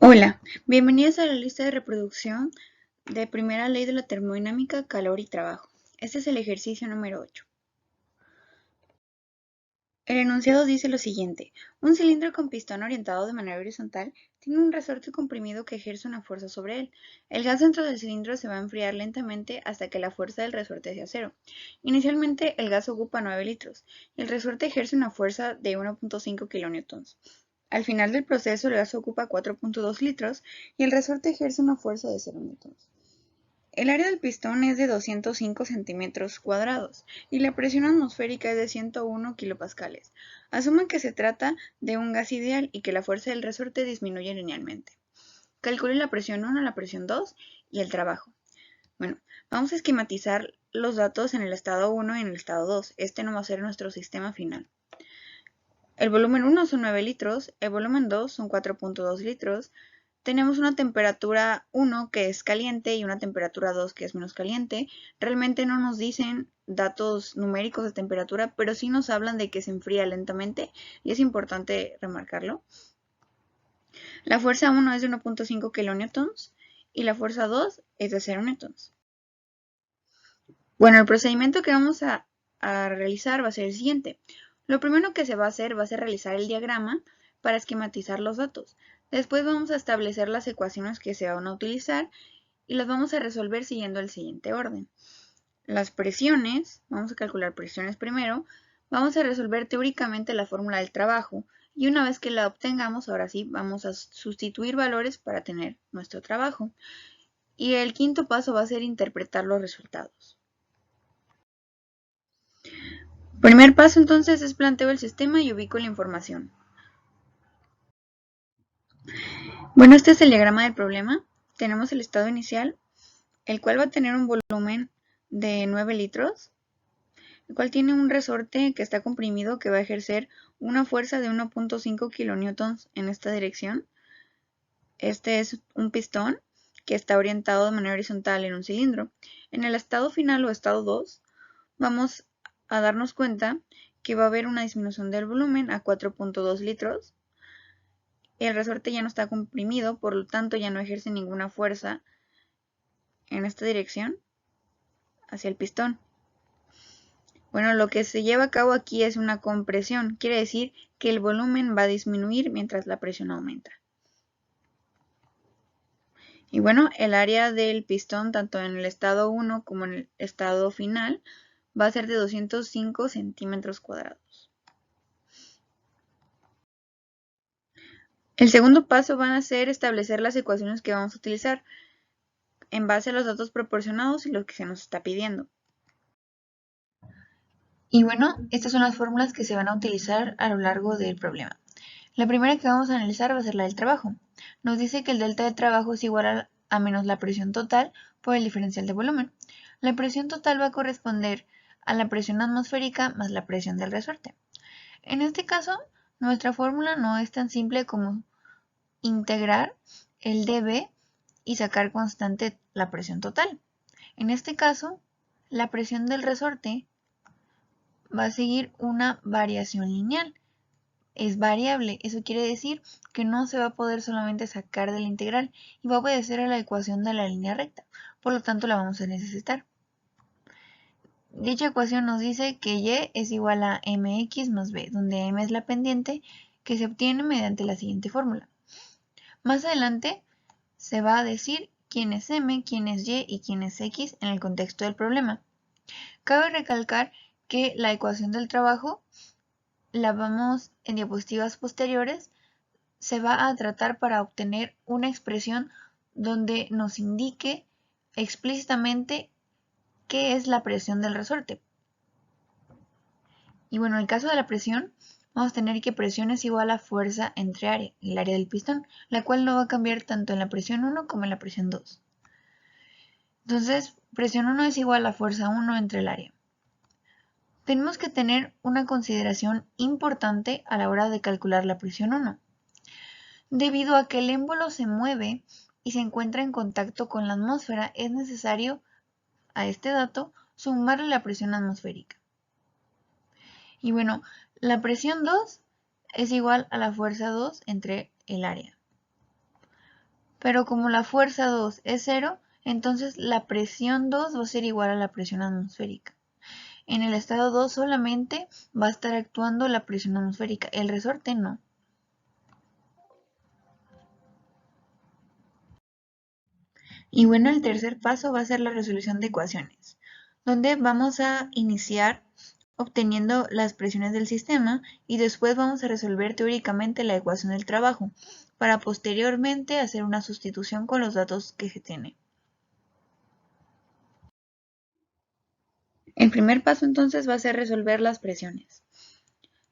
Hola, bienvenidos a la lista de reproducción de primera ley de la termodinámica, calor y trabajo. Este es el ejercicio número 8. El enunciado dice lo siguiente: un cilindro con pistón orientado de manera horizontal tiene un resorte comprimido que ejerce una fuerza sobre él. El gas dentro del cilindro se va a enfriar lentamente hasta que la fuerza del resorte sea cero. Inicialmente el gas ocupa 9 litros y el resorte ejerce una fuerza de 1.5 kilonewtons. Al final del proceso el gas ocupa 4.2 litros y el resorte ejerce una fuerza de 0 newtons. El área del pistón es de 205 centímetros cuadrados y la presión atmosférica es de 101 kilopascales. Asuman que se trata de un gas ideal y que la fuerza del resorte disminuye linealmente. Calcule la presión 1, la presión 2 y el trabajo. Bueno, vamos a esquematizar los datos en el estado 1 y en el estado 2. Este no va a ser nuestro sistema final. El volumen 1 son 9 litros, el volumen 2 son 4.2 litros. Tenemos una temperatura 1 que es caliente y una temperatura 2 que es menos caliente. Realmente no nos dicen datos numéricos de temperatura, pero sí nos hablan de que se enfría lentamente y es importante remarcarlo. La fuerza 1 es de 1.5 kilonewtons y la fuerza 2 es de 0 newtons. Bueno, el procedimiento que vamos a realizar va a ser el siguiente. Lo primero que se va a hacer realizar el diagrama para esquematizar los datos. Después vamos a establecer las ecuaciones que se van a utilizar y las vamos a resolver siguiendo el siguiente orden. Las presiones, vamos a calcular presiones primero, vamos a resolver teóricamente la fórmula del trabajo y una vez que la obtengamos, ahora sí, vamos a sustituir valores para tener nuestro trabajo. Y el quinto paso va a ser interpretar los resultados. Primer paso entonces es planteo el sistema y ubico la información. Bueno, este es el diagrama del problema. Tenemos el estado inicial, el cual va a tener un volumen de 9 litros, el cual tiene un resorte que está comprimido que va a ejercer una fuerza de 1.5 kilonewtons en esta dirección. Este es un pistón que está orientado de manera horizontal en un cilindro. En el estado final o estado 2 vamos a darnos cuenta que va a haber una disminución del volumen a 4.2 litros. El resorte ya no está comprimido, por lo tanto ya no ejerce ninguna fuerza en esta dirección hacia el pistón. Bueno, lo que se lleva a cabo aquí es una compresión, quiere decir que el volumen va a disminuir mientras la presión aumenta. Y bueno, el área del pistón, tanto en el estado 1 como en el estado final, va a ser de 205 centímetros cuadrados. El segundo paso van a ser establecer las ecuaciones que vamos a utilizar en base a los datos proporcionados y lo que se nos está pidiendo. Y bueno, estas son las fórmulas que se van a utilizar a lo largo del problema. La primera que vamos a analizar va a ser la del trabajo. Nos dice que el delta de trabajo es igual a menos la presión total por el diferencial de volumen. La presión total va a corresponder a la presión atmosférica más la presión del resorte. En este caso, nuestra fórmula no es tan simple como integrar el dB y sacar constante la presión total. En este caso, la presión del resorte va a seguir una variación lineal. Es variable, eso quiere decir que no se va a poder solamente sacar de la integral y va a obedecer a la ecuación de la línea recta, por lo tanto la vamos a necesitar. Dicha ecuación nos dice que y es igual a mx más b, donde m es la pendiente que se obtiene mediante la siguiente fórmula. Más adelante se va a decir quién es m, quién es y y quién es x en el contexto del problema. Cabe recalcar que la ecuación del trabajo la vamos en diapositivas posteriores, se va a tratar para obtener una expresión donde nos indique explícitamente qué es la presión del resorte. Y bueno, en el caso de la presión, vamos a tener que presión es igual a fuerza entre área, el área del pistón, la cual no va a cambiar tanto en la presión 1 como en la presión 2. Entonces, presión 1 es igual a fuerza 1 entre el área. Tenemos que tener una consideración importante a la hora de calcular la presión 1. Debido a que el émbolo se mueve y se encuentra en contacto con la atmósfera, es necesario a este dato sumarle la presión atmosférica. Y bueno, la presión 2 es igual a la fuerza 2 entre el área. Pero como la fuerza 2 es 0, entonces la presión 2 va a ser igual a la presión atmosférica. En el estado 2 solamente va a estar actuando la presión atmosférica, el resorte no. Y bueno, el tercer paso va a ser la resolución de ecuaciones, donde vamos a iniciar obteniendo las presiones del sistema y después vamos a resolver teóricamente la ecuación del trabajo, para posteriormente hacer una sustitución con los datos que se tienen. El primer paso entonces va a ser resolver las presiones.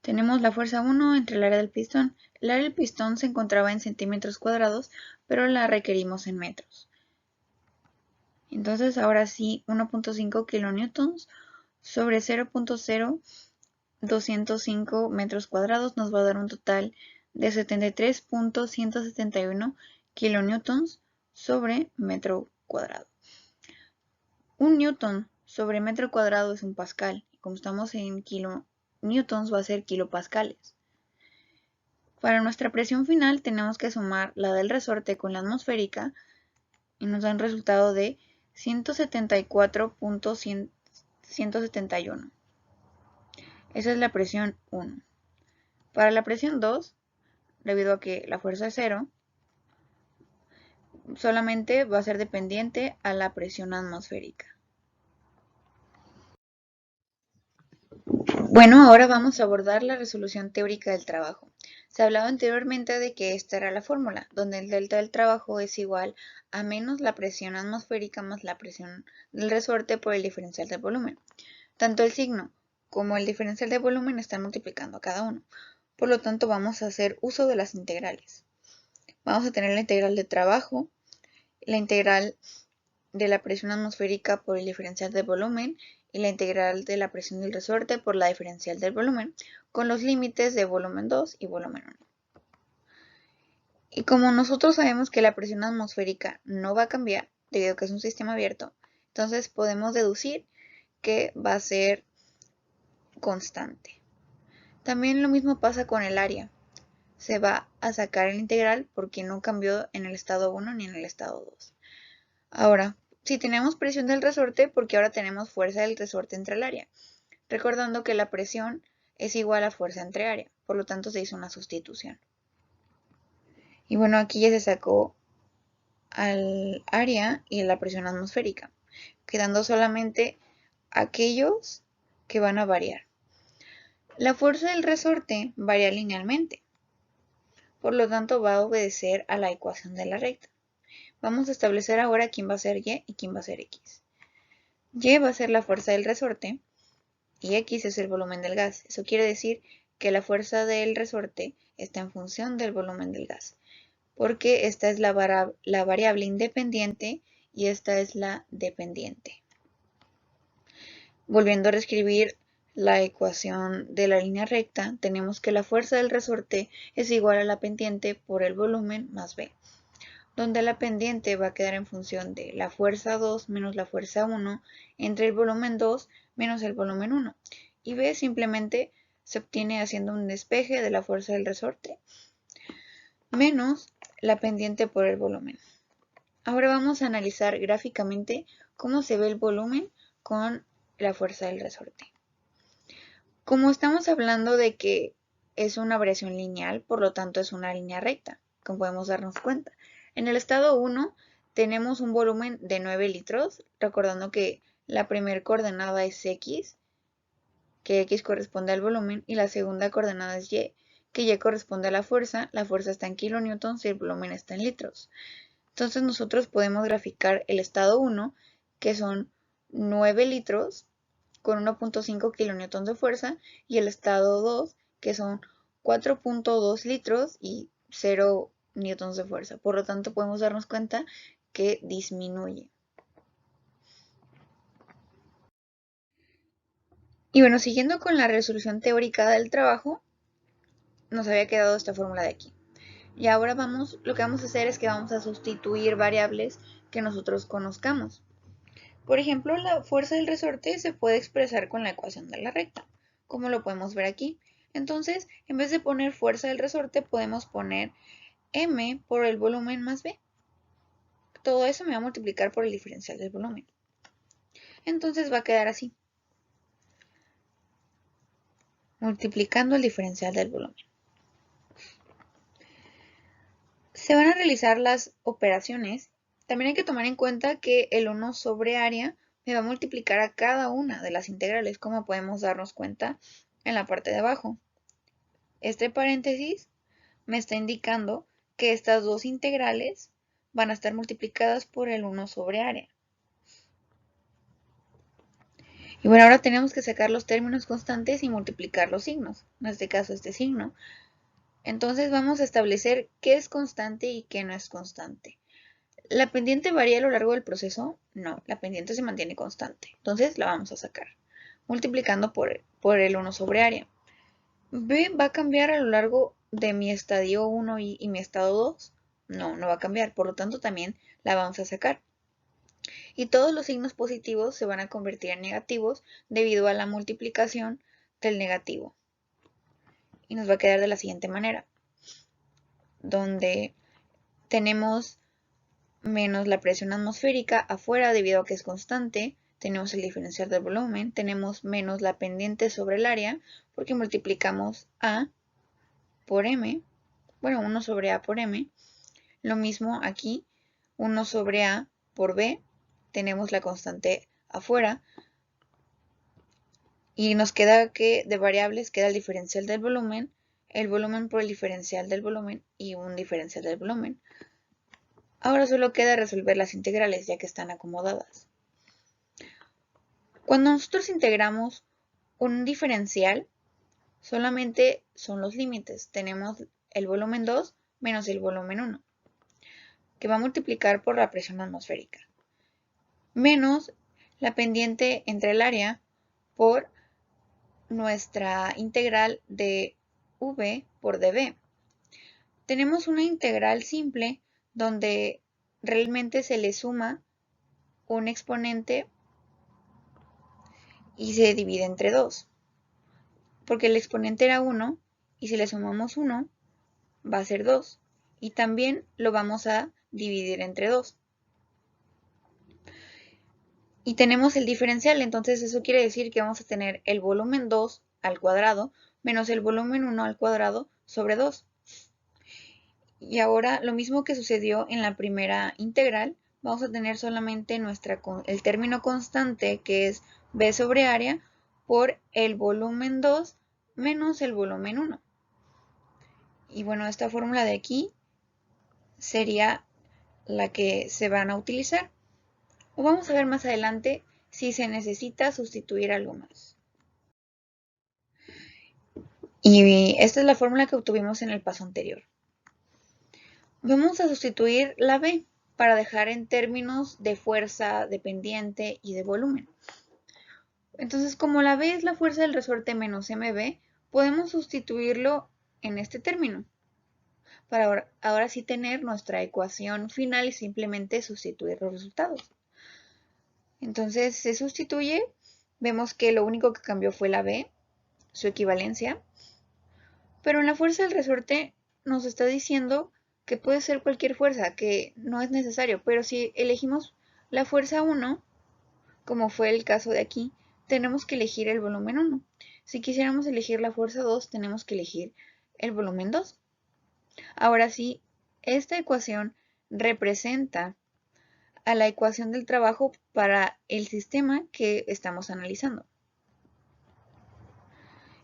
Tenemos la fuerza 1 entre el área del pistón. El área del pistón se encontraba en centímetros cuadrados, pero la requerimos en metros. Entonces ahora sí, 1.5 kilonewtons sobre 0.0205 metros cuadrados nos va a dar un total de 73.171 kilonewtons sobre metro cuadrado. Un newton sobre metro cuadrado es un pascal, y como estamos en kilonewtons va a ser kilopascales. Para nuestra presión final tenemos que sumar la del resorte con la atmosférica y nos da un resultado de 174.171. Esa es la presión 1. Para la presión 2, debido a que la fuerza es 0, solamente va a ser dependiente a la presión atmosférica. Bueno, ahora vamos a abordar la resolución teórica del trabajo. Se hablaba anteriormente de que esta era la fórmula, donde el delta del trabajo es igual a menos la presión atmosférica más la presión del resorte por el diferencial del volumen. Tanto el signo como el diferencial de volumen están multiplicando a cada uno. Por lo tanto, vamos a hacer uso de las integrales. Vamos a tener la integral de trabajo, la integral de la presión atmosférica por el diferencial del volumen y la integral de la presión del resorte por la diferencial del volumen, con los límites de volumen 2 y volumen 1. Y como nosotros sabemos que la presión atmosférica no va a cambiar, debido a que es un sistema abierto, entonces podemos deducir que va a ser constante. También lo mismo pasa con el área. Se va a sacar el integral porque no cambió en el estado 1 ni en el estado 2. Ahora, si tenemos presión del resorte, porque ahora tenemos fuerza del resorte entre el área, recordando que la presión es igual a fuerza entre área, por lo tanto se hizo una sustitución. Y bueno, aquí ya se sacó al área y la presión atmosférica, quedando solamente aquellos que van a variar. La fuerza del resorte varía linealmente, por lo tanto va a obedecer a la ecuación de la recta. Vamos a establecer ahora quién va a ser Y y quién va a ser X. Y va a ser la fuerza del resorte y X es el volumen del gas. Eso quiere decir que la fuerza del resorte está en función del volumen del gas, porque esta es la variable independiente y esta es la dependiente. Volviendo a reescribir la ecuación de la línea recta, tenemos que la fuerza del resorte es igual a la pendiente por el volumen más B, donde la pendiente va a quedar en función de la fuerza 2 menos la fuerza 1 entre el volumen 2 menos el volumen 1. Y B simplemente se obtiene haciendo un despeje de la fuerza del resorte menos la pendiente por el volumen. Ahora vamos a analizar gráficamente cómo se ve el volumen con la fuerza del resorte. Como estamos hablando de que es una variación lineal, por lo tanto es una línea recta, como podemos darnos cuenta. En el estado 1 tenemos un volumen de 9 litros, recordando que la primera coordenada es X, que X corresponde al volumen, y la segunda coordenada es Y, que Y corresponde a la fuerza está en kilonewtons y el volumen está en litros. Entonces nosotros podemos graficar el estado 1, que son 9 litros con 1.5 kilonewtons de fuerza, y el estado 2, que son 4.2 litros y 0 newtons de fuerza. Por lo tanto, podemos darnos cuenta que disminuye. Y bueno, siguiendo con la resolución teórica del trabajo, nos había quedado esta fórmula de aquí. Y ahora lo que vamos a hacer es que vamos a sustituir variables que nosotros conozcamos. Por ejemplo, la fuerza del resorte se puede expresar con la ecuación de la recta, como lo podemos ver aquí. Entonces, en vez de poner fuerza del resorte, podemos poner M por el volumen más B. todo eso me va a multiplicar por el diferencial del volumen. Entonces va a quedar así, multiplicando el diferencial del volumen. Se van a realizar las operaciones. También hay que tomar en cuenta que el 1 sobre área me va a multiplicar a cada una de las integrales, como podemos darnos cuenta en la parte de abajo. Este paréntesis me está indicando que estas dos integrales van a estar multiplicadas por el 1 sobre área. Y bueno, ahora tenemos que sacar los términos constantes y multiplicar los signos. En este caso, este signo. Entonces vamos a establecer qué es constante y qué no es constante. ¿La pendiente varía a lo largo del proceso? No, la pendiente se mantiene constante. Entonces la vamos a sacar, multiplicando por el 1 sobre área. ¿B va a cambiar a lo largo de mi estadio 1 y mi estado 2? No, no va a cambiar. Por lo tanto, también la vamos a sacar. Y todos los signos positivos se van a convertir en negativos debido a la multiplicación del negativo. Y nos va a quedar de la siguiente manera, donde tenemos menos la presión atmosférica afuera debido a que es constante, tenemos el diferencial del volumen, tenemos menos la pendiente sobre el área porque multiplicamos A por M, bueno, 1 sobre A por M, lo mismo aquí, 1 sobre A por B, tenemos la constante afuera y nos queda que de variables queda el diferencial del volumen, el volumen por el diferencial del volumen y un diferencial del volumen. Ahora solo queda resolver las integrales ya que están acomodadas. Cuando nosotros integramos un diferencial, solamente son los límites. Tenemos el volumen 2 menos el volumen 1, que va a multiplicar por la presión atmosférica, menos la pendiente entre el área por nuestra integral de V por dV. Tenemos una integral simple donde realmente se le suma un exponente y se divide entre 2. Porque el exponente era 1 y si le sumamos 1 va a ser 2. Y también lo vamos a dividir entre 2. Y tenemos el diferencial, entonces eso quiere decir que vamos a tener el volumen 2 al cuadrado menos el volumen 1 al cuadrado sobre 2. Y ahora lo mismo que sucedió en la primera integral, vamos a tener solamente el término constante que es B sobre área por el volumen 2 menos el volumen 1. Y bueno, esta fórmula de aquí sería la que se van a utilizar. O vamos a ver más adelante si se necesita sustituir algo más. Y esta es la fórmula que obtuvimos en el paso anterior. Vamos a sustituir la B para dejar en términos de fuerza, de pendiente y de volumen. Entonces, como la B es la fuerza del resorte menos mB, podemos sustituirlo en este término, para ahora sí tener nuestra ecuación final y simplemente sustituir los resultados. Entonces se sustituye, vemos que lo único que cambió fue la B, su equivalencia, pero en la fuerza del resorte nos está diciendo que puede ser cualquier fuerza, que no es necesario, pero si elegimos la fuerza 1, como fue el caso de aquí, tenemos que elegir el volumen 1. Si quisiéramos elegir la fuerza 2, tenemos que elegir el volumen 2. Ahora sí, esta ecuación representa a la ecuación del trabajo para el sistema que estamos analizando.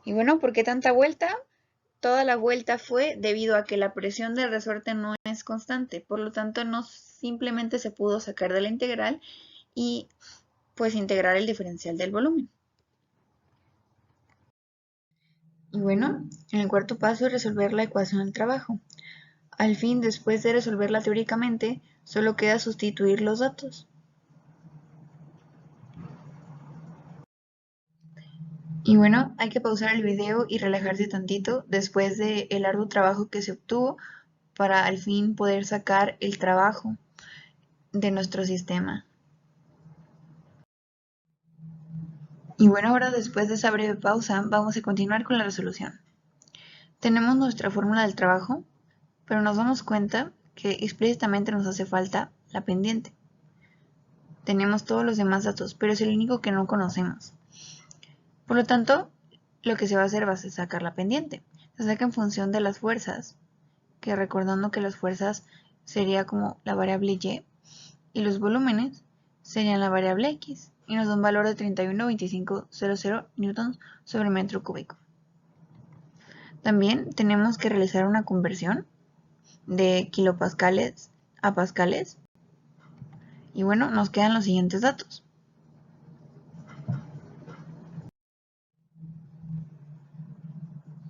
Y bueno, ¿por qué tanta vuelta? Toda la vuelta fue debido a que la presión del resorte no es constante, por lo tanto no simplemente se pudo sacar de la integral y pues integrar el diferencial del volumen. Y bueno, en el cuarto paso es resolver la ecuación del trabajo. Al fin, después de resolverla teóricamente, solo queda sustituir los datos. Y bueno, hay que pausar el video y relajarse tantito después del arduo trabajo que se obtuvo para al fin poder sacar el trabajo de nuestro sistema. Y bueno, ahora después de esa breve pausa vamos a continuar con la resolución. Tenemos nuestra fórmula del trabajo, pero nos damos cuenta que explícitamente nos hace falta la pendiente. Tenemos todos los demás datos, pero es el único que no conocemos. Por lo tanto, lo que se va a hacer va a ser sacar la pendiente. Se saca en función de las fuerzas, que recordando que las fuerzas sería como la variable y los volúmenes serían la variable x, y nos da un valor de 31.2500 newtons sobre metro cúbico. También tenemos que realizar una conversión de kilopascales a pascales. Y bueno, nos quedan los siguientes datos.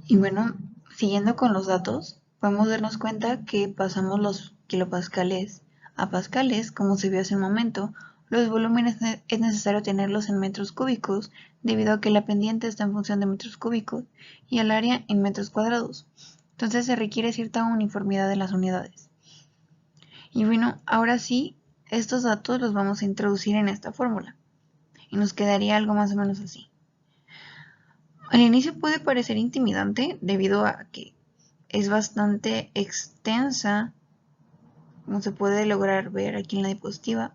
Y bueno, siguiendo con los datos, podemos darnos cuenta que pasamos los kilopascales a pascales, como se vio hace un momento. Los volúmenes es necesario tenerlos en metros cúbicos, debido a que la pendiente está en función de metros cúbicos y el área en metros cuadrados. Entonces se requiere cierta uniformidad de las unidades. Y bueno, ahora sí, estos datos los vamos a introducir en esta fórmula. Y nos quedaría algo más o menos así. Al inicio puede parecer intimidante debido a que es bastante extensa, como se puede lograr ver aquí en la diapositiva,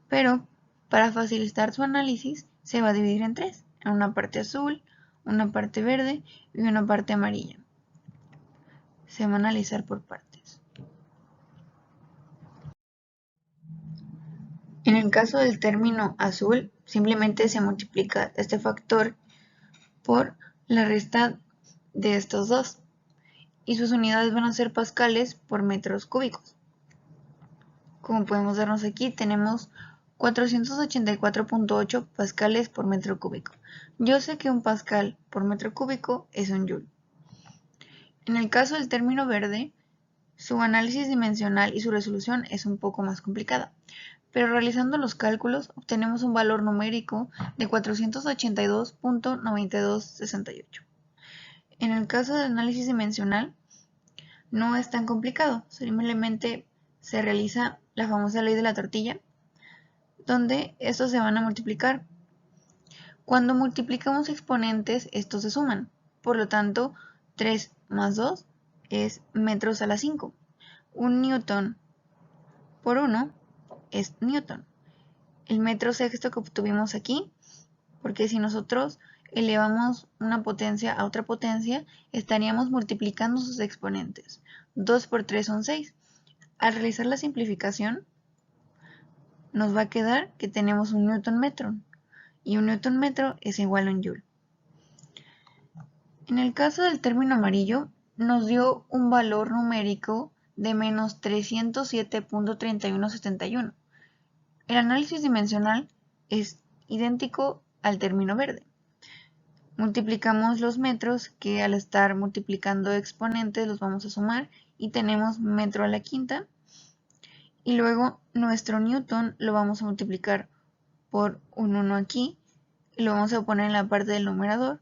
pero para facilitar su análisis se va a dividir en tres, en una parte azul, una parte verde y una parte amarilla. Se va a analizar por partes. En el caso del término azul, simplemente se multiplica este factor por la resta de estos dos, y sus unidades van a ser pascales por metros cúbicos. Como podemos darnos aquí, tenemos 484.8 pascales por metro cúbico. Yo sé que un pascal por metro cúbico es un joule. En el caso del término verde, su análisis dimensional y su resolución es un poco más complicada, pero realizando los cálculos obtenemos un valor numérico de 482.9268. En el caso del análisis dimensional, no es tan complicado, simplemente se realiza la famosa ley de la tortilla, donde estos se van a multiplicar. Cuando multiplicamos exponentes, estos se suman, por lo tanto, 3 más 2 es metros a la 5. Un newton por 1 es newton. El metro sexto que obtuvimos aquí, porque si nosotros elevamos una potencia a otra potencia, estaríamos multiplicando sus exponentes. 2 por 3 son 6. Al realizar la simplificación, nos va a quedar que tenemos un newton metro, y un newton metro es igual a un joule. En el caso del término amarillo, nos dio un valor numérico de menos 307.3171. El análisis dimensional es idéntico al término verde. Multiplicamos los metros, que al estar multiplicando exponentes los vamos a sumar, y tenemos metro a la quinta. Y luego nuestro newton lo vamos a multiplicar por un 1 aquí, y lo vamos a poner en la parte del numerador.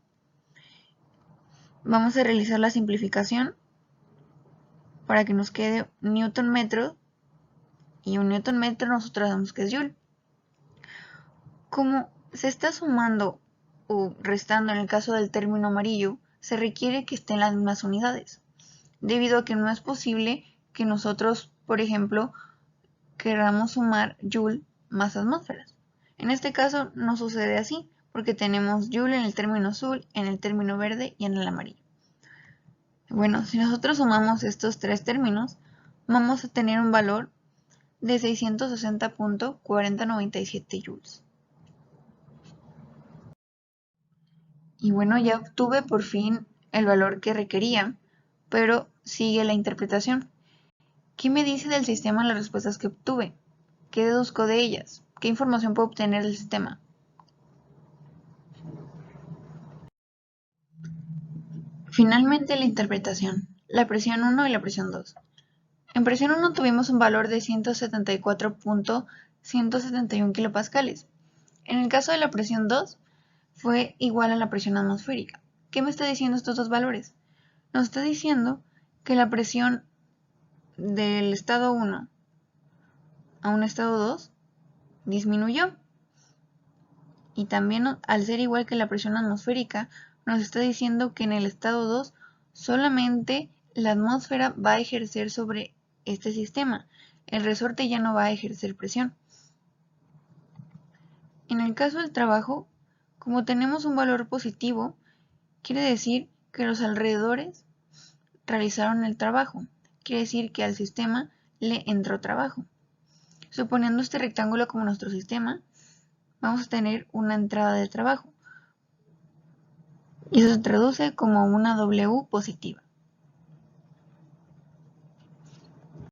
Vamos a realizar la simplificación para que nos quede newton metro, y un newton metro nosotros sabemos que es joule. Como se está sumando o restando en el caso del término amarillo, se requiere que estén las mismas unidades, debido a que no es posible que nosotros, por ejemplo, queramos sumar joule más atmósferas. En este caso no sucede así, porque tenemos joule en el término azul, en el término verde y en el amarillo. Bueno, si nosotros sumamos estos tres términos, vamos a tener un valor de 660.4097 joules. Y bueno, ya obtuve por fin el valor que requería, pero sigue la interpretación. ¿Qué me dice del sistema las respuestas que obtuve? ¿Qué deduzco de ellas? ¿Qué información puedo obtener del sistema? Finalmente la interpretación, la presión 1 y la presión 2. En presión 1 tuvimos un valor de 174.171 kilopascales. En el caso de la presión 2 fue igual a la presión atmosférica. ¿Qué me está diciendo estos dos valores? Nos está diciendo que la presión del estado 1 a un estado 2 disminuyó. Y también, al ser igual que la presión atmosférica, nos está diciendo que en el estado 2 solamente la atmósfera va a ejercer sobre este sistema. El resorte ya no va a ejercer presión. En el caso del trabajo, como tenemos un valor positivo, quiere decir que los alrededores realizaron el trabajo. Quiere decir que al sistema le entró trabajo. Suponiendo este rectángulo como nuestro sistema, vamos a tener una entrada de trabajo. Y eso se traduce como una W positiva.